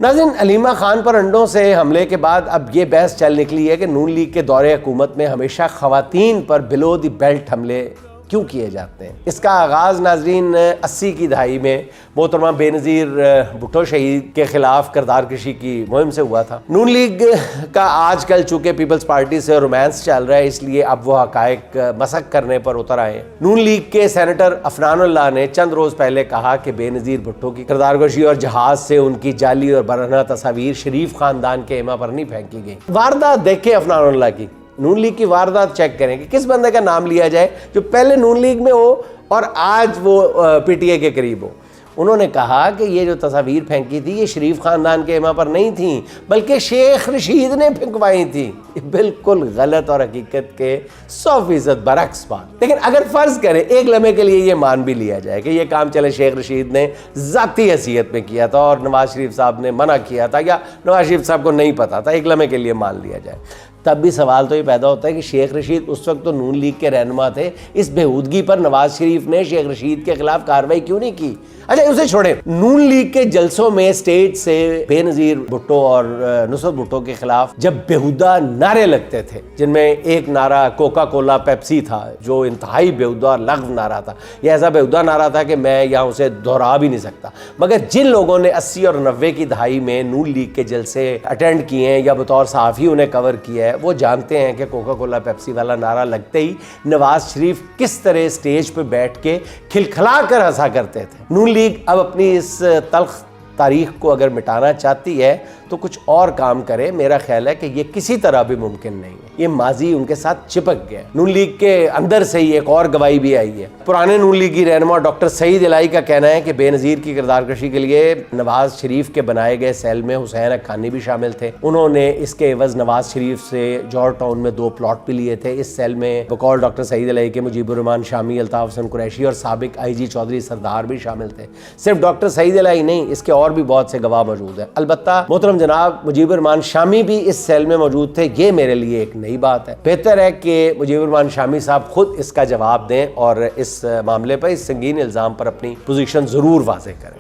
ناظرین، علیمہ خان پر انڈوں سے حملے کے بعد اب یہ بحث چل نکلی ہے کہ نون لیگ کے دور حکومت میں ہمیشہ خواتین پر بلو دی بیلٹ حملے کیوں کیے جاتے ہیں۔ اس کا آغاز ناظرین 80 کی دہائی میں محترمہ بے نظیر بھٹو شہید کے خلاف کردار کشی کی مہم سے ہوا تھا۔ نون لیگ کا آج کل چونکہ پیپلز پارٹی سے رومانس چل رہا ہے، اس لیے اب وہ حقائق مسخ کرنے پر اتر آئے ہیں۔ نون لیگ کے سینیٹر عفنان اللہ نے چند روز پہلے کہا کہ بے نظیر بھٹو کی کردار کشی اور جہاز سے ان کی جعلی اور برہنہ تصاویر شریف خاندان کے ایما پر نہیں پھینکی گئی۔ واردات دیکھیں عفنان اللہ کی، نون لیگ کی واردات چیک کریں کہ کس بندے کا نام لیا جائے جو پہلے نون لیگ میں ہو اور آج وہ پی ٹی اے کے قریب ہو۔ انہوں نے کہا کہ یہ جو تصاویر پھینکی تھی یہ شریف خاندان کے ایما پر نہیں تھیں بلکہ شیخ رشید نے پھینکوائی تھیں۔ یہ بالکل غلط اور حقیقت کے 100% برعکس بات۔ لیکن اگر فرض کریں ایک لمحے کے لیے یہ مان بھی لیا جائے کہ یہ کام چلے شیخ رشید نے ذاتی حیثیت میں کیا تھا اور نواز شریف صاحب نے منع کیا تھا یا نواز شریف صاحب کو نہیں پتا تھا، ایک لمحے کے لیے مان لیا جائے، تب بھی سوال تو یہ پیدا ہوتا ہے کہ شیخ رشید اس وقت تو نون لیگ کے رہنما تھے، اس بےہودگی پر نواز شریف نے شیخ رشید کے خلاف کارروائی کیوں نہیں کی؟ اچھا اسے چھوڑیں، نون لیگ کے جلسوں میں اسٹیج سے بے نظیر بھٹو اور نصرت بھٹو کے خلاف جب بےہودہ نعرے لگتے تھے، جن میں ایک نعرہ کوکا کولا پیپسی تھا جو انتہائی بےہودہ اور لغو نعرہ تھا، یہ ایسا بےہودہ نعرہ تھا کہ میں یہاں اسے دہرا بھی نہیں سکتا، مگر جن لوگوں نے 80 اور 90 کی دہائی میں نون لیگ کے جلسے اٹینڈ کیے ہیں یا بطور صحافی انہیں کور کیا ہے، وہ جانتے ہیں کہ کوکا کولا پیپسی والا نعرہ لگتے ہی نواز شریف کس طرح اسٹیج پہ بیٹھ کے کھلکھلا کر ہنسا کرتے تھے۔ نون لیگ اب اپنی اس تلخ تاریخ کو اگر مٹانا چاہتی ہے تو کچھ اور کام کرے۔ میرا خیال ہے کہ یہ کسی طرح بھی ممکن نہیں ہے، یہ ماضی ان کے ساتھ چپک گیا۔ نون لیگ کے اندر سے ہی ایک اور گواہی بھی آئی ہے۔ پرانے نون لیگی رہنما ڈاکٹر سعید الہی کا کہنا ہے کہ بے نظیر کی کردار کشی کے لیے نواز شریف کے بنائے گئے سیل میں حسین حقانی بھی شامل تھے۔ انہوں نے اس کے عوض نواز شریف سے جارج ٹاؤن میں 2 پلاٹ بھی لیے تھے۔ اس سیل میں بقول ڈاکٹر سعید الہی کے مجیب الرحمان شامی، الطاف حسن قریشی اور سابق آئی جی چودھری سردار بھی شامل تھے۔ صرف ڈاکٹر سعید الہی نہیں، اس کے اور بھی بہت سے گواہ موجود ہیں۔ البتہ محترم جناب مجیب الرحمان شامی بھی اس سیل میں موجود تھے، یہ میرے لیے ایک نئی بات ہے۔ بہتر ہے کہ مجیب الرحمان شامی صاحب خود اس کا جواب دیں اور اس معاملے پر، اس سنگین الزام پر اپنی پوزیشن ضرور واضح کریں۔